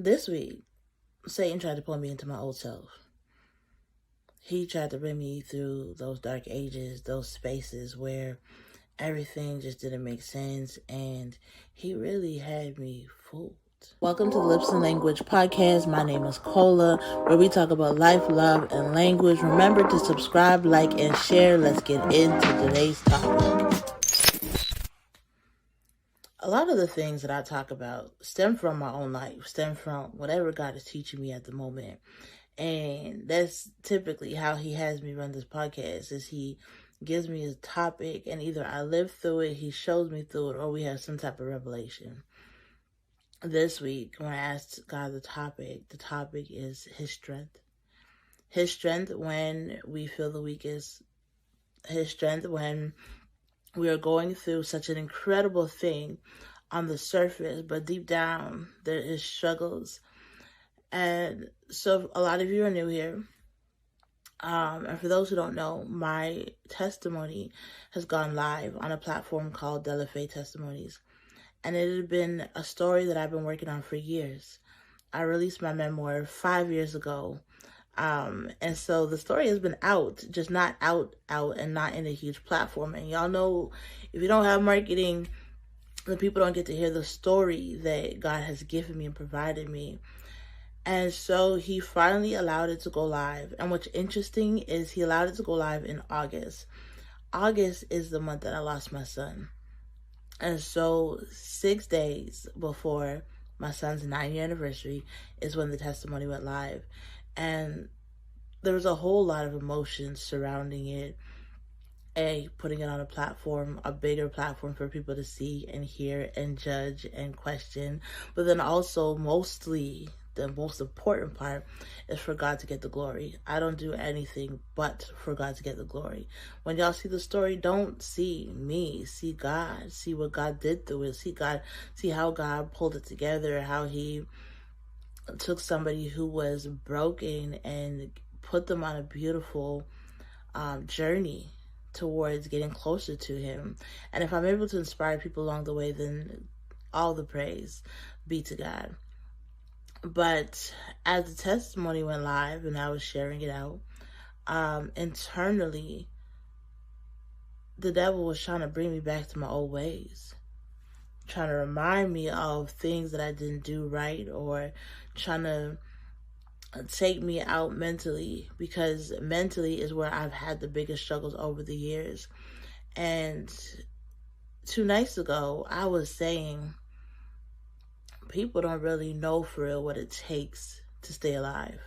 This week, Satan tried to pull me into my old self. He tried to bring me through those dark ages, those spaces where everything just didn't make sense, and he really had me fooled. Welcome to the Lips and Language podcast. My name is Cola, where we talk about life, love, and language. Remember to subscribe, like, and share. Let's get into today's topic. A lot of the things that I talk about stem from my own life, stem from whatever God is teaching me at the moment. And that's typically how he has me run this podcast, is he gives me a topic and either I live through it, he shows me through it, or we have some type of revelation. This week, when I asked God the topic is his strength. His strength when we feel the weakest. His strength when we are going through such an incredible thing on the surface, but deep down there is struggles. And so a lot of you are new here. And for those who don't know, my testimony has gone live on a platform called Delafay Testimonies. And it had been a story that I've been working on for years. I released my memoir 5 years ago. And so the story has been out, just not out, and not in a huge platform. And y'all know, if you don't have marketing, then people don't get to hear the story that God has given me and provided me. And so he finally allowed it to go live. And what's interesting is he allowed it to go live in August. August is the month that I lost my son. And so 6 days before my son's 9-year anniversary is when the testimony went live. And there was a whole lot of emotions surrounding it. Putting it on a platform, a bigger platform for people to see and hear and judge and question. But then also mostly, the most important part is for God to get the glory. I don't do anything but for God to get the glory. When y'all see the story, don't see me, see God, see what God did through it, see how God pulled it together, how he took somebody who was broken and put them on a beautiful journey towards getting closer to him. And if I'm able to inspire people along the way, then all the praise be to God. But as the testimony went live and I was sharing it out, internally, the devil was trying to bring me back to my old ways, trying to remind me of things that I didn't do right, or trying to take me out mentally, because mentally is where I've had the biggest struggles over the years. And 2 nights ago, I was saying, people don't really know for real what it takes to stay alive.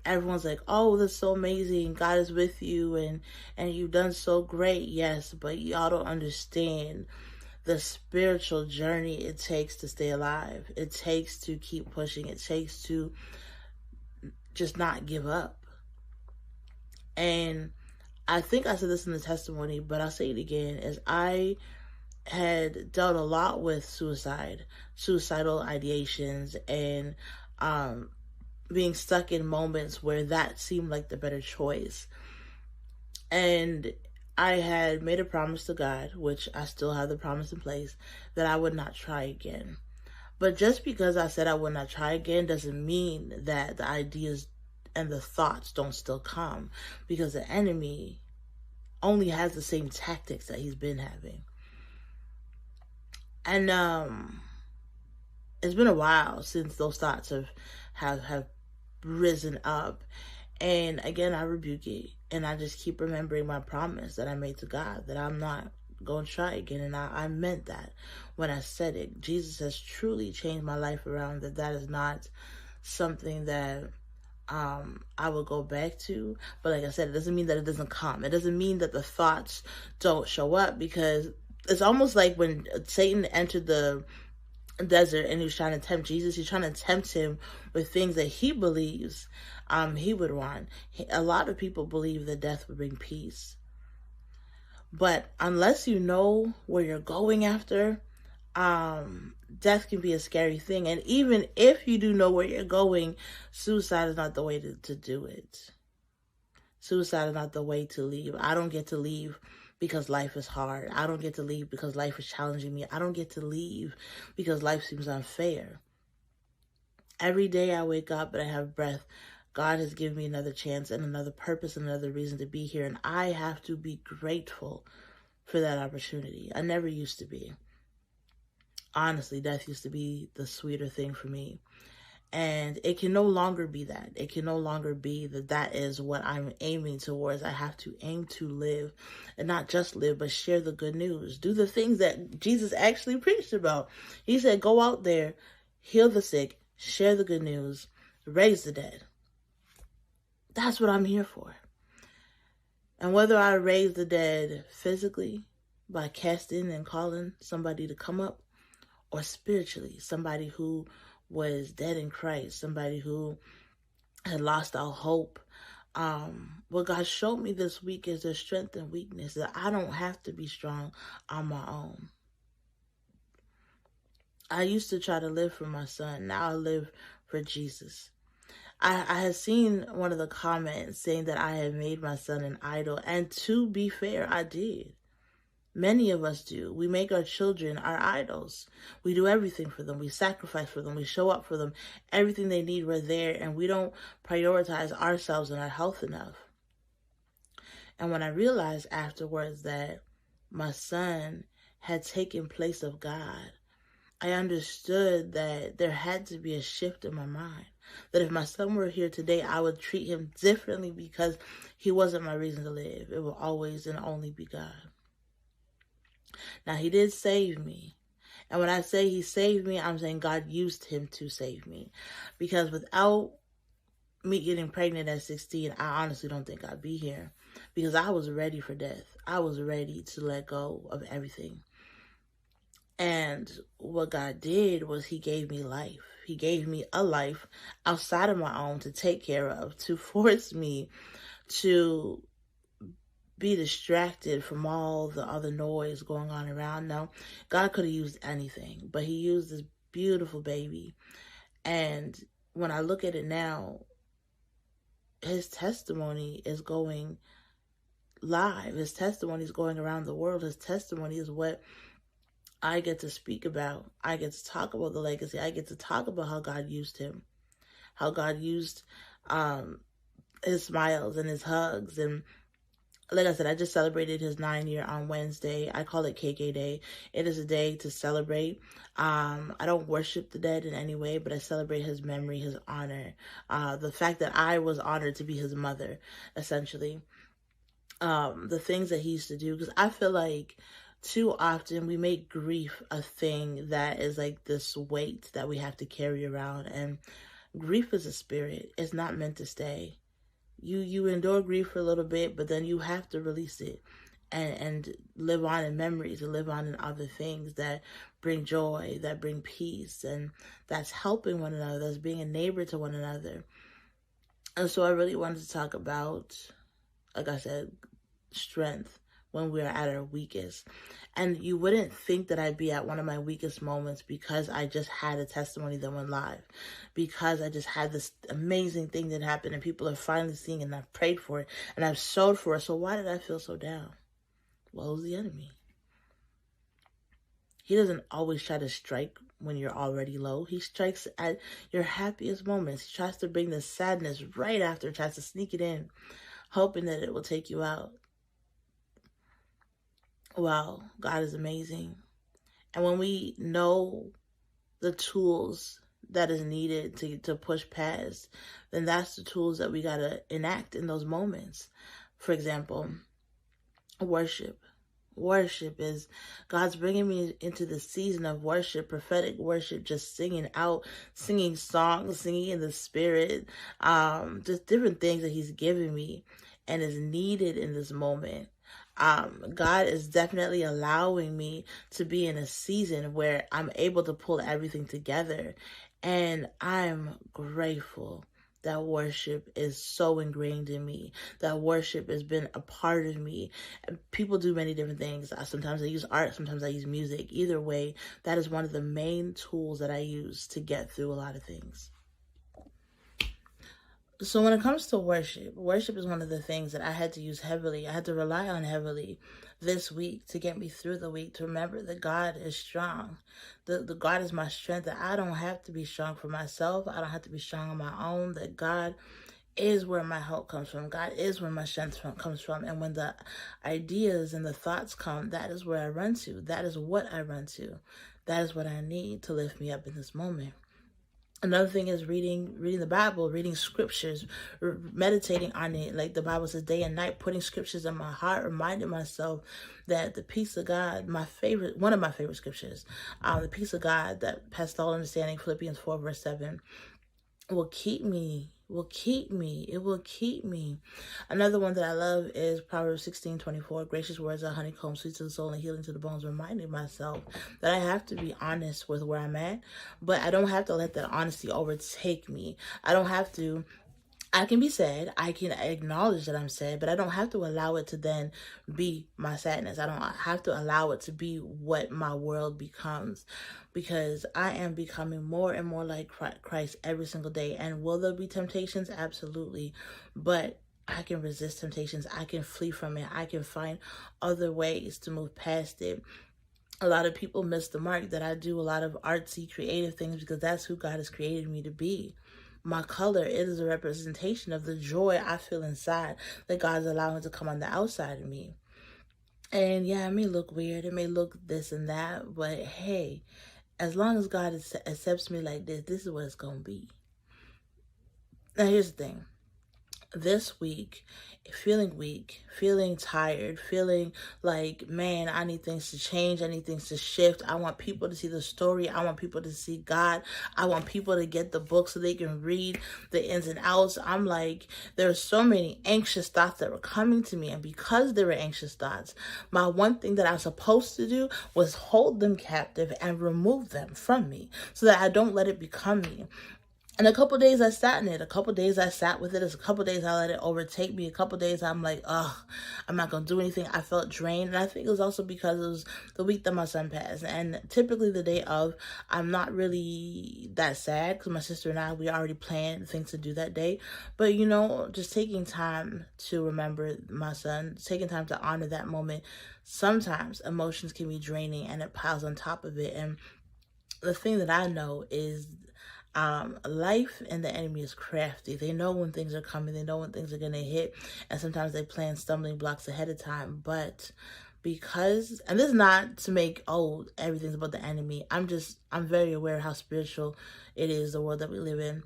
Everyone's like, oh, that's so amazing, God is with you, and you've done so great. Yes, but y'all don't understand the spiritual journey it takes to stay alive. It takes to keep pushing. It takes to just not give up. And I think I said this in the testimony, but I'll say it again, is I had dealt a lot with suicidal ideations, and being stuck in moments where that seemed like the better choice. And I had made a promise to God, which I still have the promise in place, that I would not try again. But just because I said I would not try again doesn't mean that the ideas and the thoughts don't still come, because the enemy only has the same tactics that he's been having. And it's been a while since those thoughts have risen up. And again, I rebuke it. And I just keep remembering my promise that I made to God, that I'm not going to try again. And I meant that when I said it. Jesus has truly changed my life around, that is not something that I will go back to. But like I said, it doesn't mean that it doesn't come. It doesn't mean that the thoughts don't show up, because it's almost like when Satan entered the desert and he was trying to tempt Jesus, he's trying to tempt him with things that he believes he would want. A lot of people believe that death would bring peace. But unless you know where you're going after, death can be a scary thing. And even if you do know where you're going, suicide is not the way to do it. Suicide is not the way to leave. I don't get to leave because life is hard. I don't get to leave because life is challenging me. I don't get to leave because life seems unfair. Every day I wake up and I have breath, God has given me another chance and another purpose and another reason to be here. And I have to be grateful for that opportunity. I never used to be. Honestly, death used to be the sweeter thing for me. And it can no longer be that. It can no longer be that that is what I'm aiming towards. I have to aim to live, and not just live, but share the good news. Do the things that Jesus actually preached about. He said, go out there, heal the sick, share the good news, raise the dead. That's what I'm here for. And whether I raise the dead physically by casting and calling somebody to come up, or spiritually, somebody who was dead in Christ, somebody who had lost all hope. What God showed me this week is their strength and weakness, that I don't have to be strong on my own. I used to try to live for my son. Now I live for Jesus. I had seen one of the comments saying that I had made my son an idol. And to be fair, I did. Many of us do. We make our children our idols. We do everything for them. We sacrifice for them. We show up for them. Everything they need, we're there. And we don't prioritize ourselves and our health enough. And when I realized afterwards that my son had taken place of God, I understood that there had to be a shift in my mind. That if my son were here today, I would treat him differently because he wasn't my reason to live. It will always and only be God. Now, he did save me. And when I say he saved me, I'm saying God used him to save me. Because without me getting pregnant at 16, I honestly don't think I'd be here. Because I was ready for death. I was ready to let go of everything. And what God did was he gave me life. He gave me a life outside of my own to take care of, to force me to be distracted from all the other noise going on around. Now, God could have used anything, but he used this beautiful baby. And when I look at it now, his testimony is going live. His testimony is going around the world. His testimony is what I get to speak about. I get to talk about the legacy. I get to talk about how God used him, how God used his smiles and his hugs. And like I said, I just celebrated his 9-year on Wednesday. I call it KK Day. It is a day to celebrate. I don't worship the dead in any way, but I celebrate his memory, his honor. The fact that I was honored to be his mother, essentially. The things that he used to do. Because I feel like too often we make grief a thing that is like this weight that we have to carry around. And grief is a spirit. It's not meant to stay. You endure grief for a little bit, but then you have to release it and live on in memories and live on in other things that bring joy, that bring peace, and that's helping one another, that's being a neighbor to one another. And so I really wanted to talk about, like I said, strength when we are at our weakest. And you wouldn't think that I'd be at one of my weakest moments because I just had a testimony that went live, because I just had this amazing thing that happened and people are finally seeing it, and I've prayed for it and I've sowed for it. So why did I feel so down? Well, it was the enemy. He doesn't always try to strike when you're already low. He strikes at your happiest moments. He tries to bring the sadness right after, tries to sneak it in, hoping that it will take you out. Wow, God is amazing. And when we know the tools that is needed to push past, then that's the tools that we got to enact in those moments. For example, worship. Worship is God's bringing me into the season of worship, prophetic worship, just singing out, singing songs, singing in the spirit, just different things that he's giving me and is needed in this moment. God is definitely allowing me to be in a season where I'm able to pull everything together, and I'm grateful that worship is so ingrained in me, that worship has been a part of me. People do many different things. Sometimes I use art, sometimes I use music. Either way, that is one of the main tools that I use to get through a lot of things. So when it comes to worship is one of the things that I had to use heavily. I had to rely on heavily this week to get me through the week, to remember that God is strong. The God is my strength, that I don't have to be strong for myself. I don't have to be strong on my own, that God is where my help comes from. God is where my strength comes from. And when the ideas and the thoughts come, that is where I run to. That is what I run to. That is what I need to lift me up in this moment. Another thing is reading the Bible, reading scriptures, meditating on it. Like the Bible says, day and night, putting scriptures in my heart, reminding myself that the peace of God, one of my favorite scriptures, the peace of God that passes all understanding, Philippians 4 verse 7, will keep me. It will keep me. Another one that I love is Proverbs 16:24. Gracious words are honeycomb, sweet to the soul and healing to the bones. Reminding myself that I have to be honest with where I'm at, but I don't have to let that honesty overtake me. I can be sad. I can acknowledge that I'm sad, but I don't have to allow it to then be my sadness. I don't have to allow it to be what my world becomes, because I am becoming more and more like Christ every single day. And will there be temptations? Absolutely. But I can resist temptations. I can flee from it. I can find other ways to move past it. A lot of people miss the mark that I do a lot of artsy, creative things, because that's who God has created me to be. My color, it is a representation of the joy I feel inside that God's allowing to come on the outside of me. And yeah, it may look weird, it may look this and that, but hey, as long as God accepts me like this is what it's going to be. Now here's the thing. This week, feeling weak, feeling tired, feeling like, man, I need things to change. I need things to shift. I want people to see the story. I want people to see God. I want people to get the book so they can read the ins and outs. I'm like, there are so many anxious thoughts that were coming to me. And because there were anxious thoughts, my one thing that I was supposed to do was hold them captive and remove them from me so that I don't let it become me. And a couple days I sat in it. A couple days I sat with it. A couple days I let it overtake me. A couple days I'm like, ugh, I'm not going to do anything. I felt drained. And I think it was also because it was the week that my son passed. And typically the day of, I'm not really that sad because my sister and I, we already planned things to do that day. But, you know, just taking time to remember my son, taking time to honor that moment. Sometimes emotions can be draining and it piles on top of it. And the thing that I know is life and the enemy is crafty. They know when things are coming. They know when things are going to hit. And sometimes they plan stumbling blocks ahead of time. But because, and this is not to make, everything's about the enemy. I'm very aware of how spiritual it is, the world that we live in.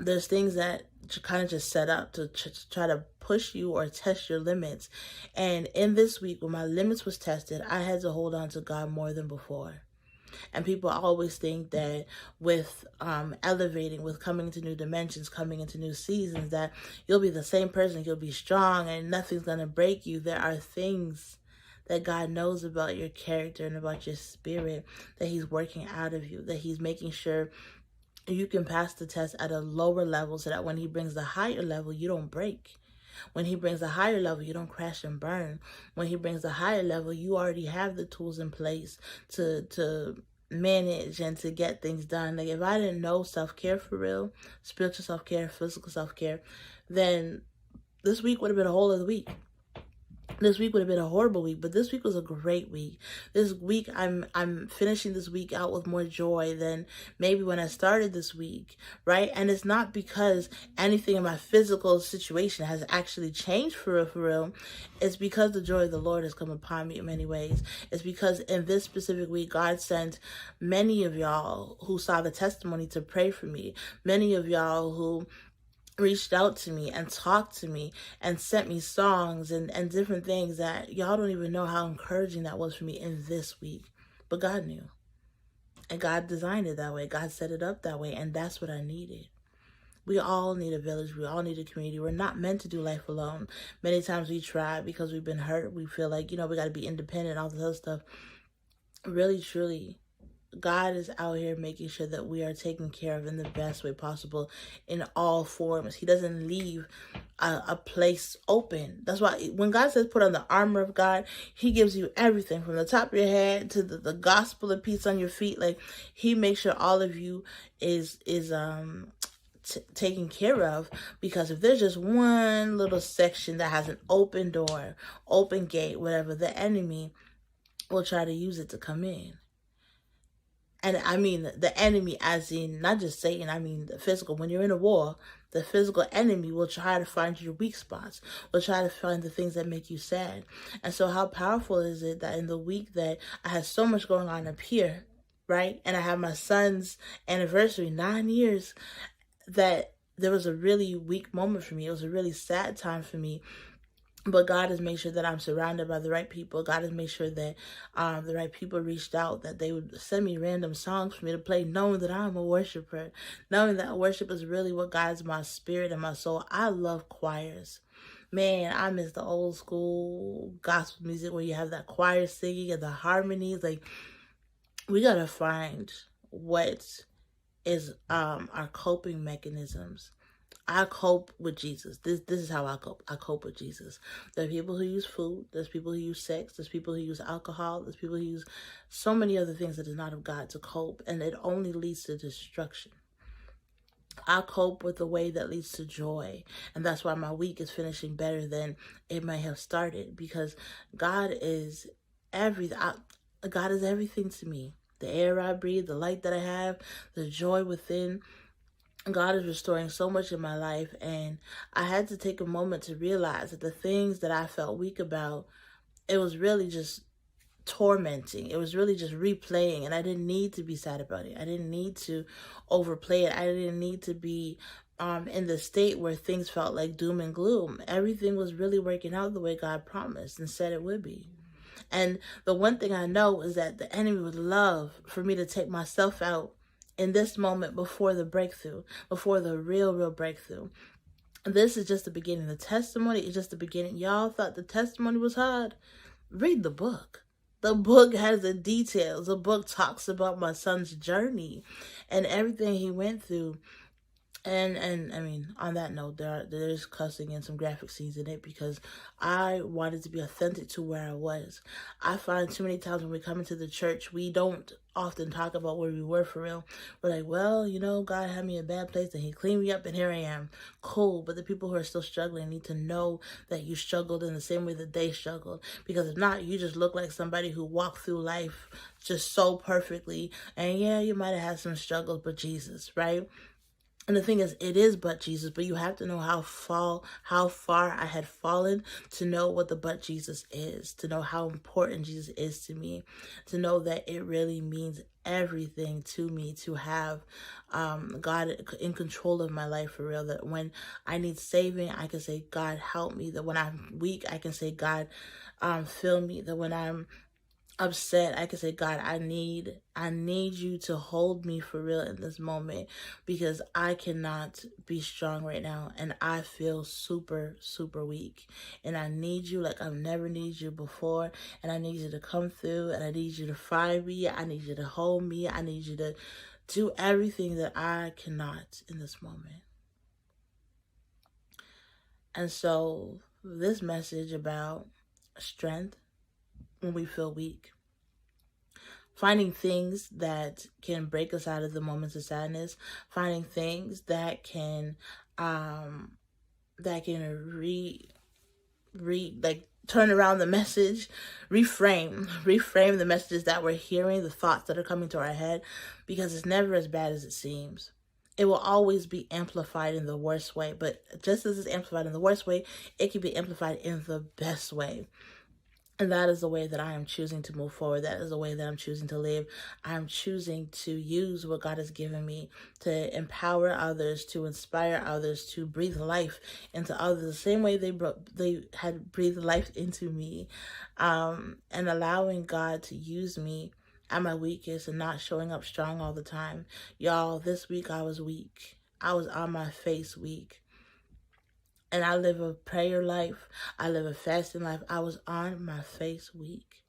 There's things that kind of just set up to try to push you or test your limits. And in this week, when my limits was tested, I had to hold on to God more than before. And people always think that with elevating, with coming into new dimensions, coming into new seasons, that you'll be the same person, you'll be strong and nothing's going to break you. There are things that God knows about your character and about your spirit that he's working out of you, that he's making sure you can pass the test at a lower level so that when he brings the higher level, you don't break. When he brings a higher level, you don't crash and burn. When he brings a higher level, you already have the tools in place to manage and to get things done. Like if I didn't know self-care for real, spiritual self-care, physical self-care, then this week would have been a whole other week. This week would have been a horrible week, but this week was a great week. This week, I'm finishing this week out with more joy than maybe when I started this week, right? And it's not because anything in my physical situation has actually changed for real. It's because the joy of the Lord has come upon me in many ways. It's because in this specific week, God sent many of y'all who saw the testimony to pray for me. Many of y'all who reached out to me and talked to me and sent me songs and different things that y'all don't even know how encouraging that was for me in this week. But God knew. And God designed it that way. God set it up that way. And that's what I needed. We all need a village. We all need a community. We're not meant to do life alone. Many times we try because we've been hurt. We feel like, we got to be independent, all this other stuff. Really, truly, God is out here making sure that we are taken care of in the best way possible in all forms. He doesn't leave a place open. That's why when God says put on the armor of God, he gives you everything from the top of your head to the gospel of peace on your feet. Like he makes sure all of you is taken care of, because if there's just one little section that has an open door, open gate, whatever, the enemy will try to use it to come in. And I mean the enemy as in not just Satan, I mean the physical. When you're in a war, the physical enemy will try to find your weak spots, will try to find the things that make you sad. And so how powerful is it that in the week that I had so much going on up here, right? And I have my son's anniversary, 9 years, that there was a really weak moment for me. It was a really sad time for me. But God has made sure that I'm surrounded by the right people. God has made sure that the right people reached out, that they would send me random songs for me to play, knowing that I'm a worshiper, knowing that worship is really what guides my spirit and my soul. I love choirs. Man, I miss the old school gospel music where you have that choir singing and the harmonies. Like, we got to find what is our coping mechanisms. I cope with Jesus. This is how I cope. I cope with Jesus. There are people who use food. There's people who use sex. There's people who use alcohol. There's people who use so many other things that is not of God to cope, and it only leads to destruction. I cope with a way that leads to joy, and that's why my week is finishing better than it may have started, because God is everything. God is everything to me. The air I breathe, the light that I have, the joy within. God is restoring so much in my life, and I had to take a moment to realize that the things that I felt weak about, it was really just tormenting. It was really just replaying, and I didn't need to be sad about it. I didn't need to overplay it. I didn't need to be in the state where things felt like doom and gloom. Everything was really working out the way God promised and said it would be. And the one thing I know is that the enemy would love for me to take myself out in this moment before the breakthrough, before the real breakthrough. This is just the beginning. The testimony is just the beginning. Y'all thought the testimony was hard? Read the book. The book has the details. The book talks about my son's journey and everything he went through. And I mean, on that note, there's cussing and some graphic scenes in it, because I wanted to be authentic to where I was. I find too many times when we come into the church, we don't often talk about where we were for real. We're like, well, you know, God had me in a bad place and he cleaned me up and here I am. Cool. But the people who are still struggling need to know that you struggled in the same way that they struggled. Because if not, you just look like somebody who walked through life just so perfectly. And yeah, you might have had some struggles, but Jesus, right? And the thing is, it is but Jesus, but you have to know how far I had fallen to know what the but Jesus is, to know how important Jesus is to me, to know that it really means everything to me to have God in control of my life for real. That when I need saving, I can say, God, help me. That when I'm weak, I can say, God, fill me. That when I'm upset, I can say, God, I need you to hold me for real in this moment, because I cannot be strong right now and I feel super weak, and I need you like I've never needed you before, and I need you to come through, and I need you to find me, I need you to hold me, I need you to do everything that I cannot in this moment. And so this message about strength when we feel weak, finding things that can break us out of the moments of sadness, finding things that can turn around the message, reframe the messages that we're hearing, the thoughts that are coming to our head, because it's never as bad as it seems. It will always be amplified in the worst way, but just as it's amplified in the worst way, it can be amplified in the best way. And that is the way that I am choosing to move forward. That is the way that I'm choosing to live. I'm choosing to use what God has given me to empower others, to inspire others, to breathe life into others the same way they had breathed life into me, and allowing God to use me at my weakest and not showing up strong all the time. Y'all, this week I was weak. I was on my face weak. And I live a prayer life. I live a fasting life. I was on my face weak.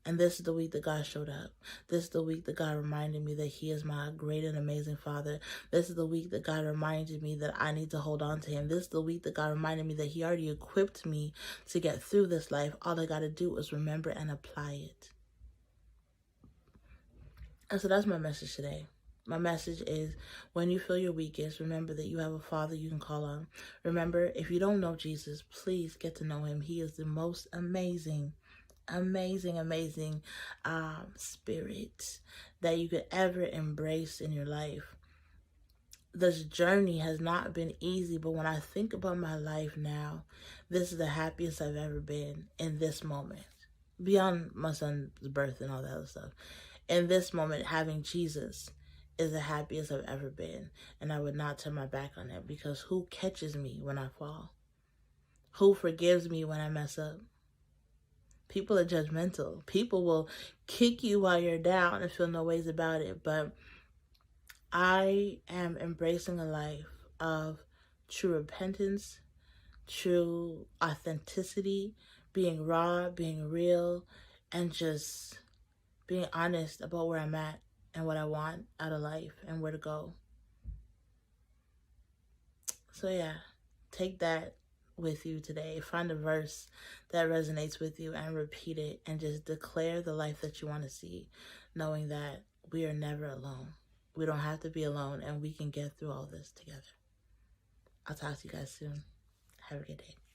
And this is the week that God showed up. This is the week that God reminded me that he is my great and amazing Father. This is the week that God reminded me that I need to hold on to him. This is the week that God reminded me that he already equipped me to get through this life. All I got to do is remember and apply it. And so that's my message today. My message is, when you feel your weakest, remember that you have a Father you can call on. Remember, if you don't know Jesus, please get to know him. He is the most amazing spirit that you could ever embrace in your life. This journey has not been easy, but when I think about my life now, this is the happiest I've ever been in this moment. Beyond my son's birth and all that other stuff. In this moment, having Jesus is the happiest I've ever been. And I would not turn my back on it, because who catches me when I fall? Who forgives me when I mess up? People are judgmental. People will kick you while you're down and feel no ways about it. But I am embracing a life of true repentance, true authenticity, being raw, being real, and just being honest about where I'm at and what I want out of life and where to go. So yeah, take that with you today. Find a verse that resonates with you and repeat it, and just declare the life that you want to see, knowing that we are never alone. We don't have to be alone, and we can get through all this together. I'll talk to you guys soon. Have a good day.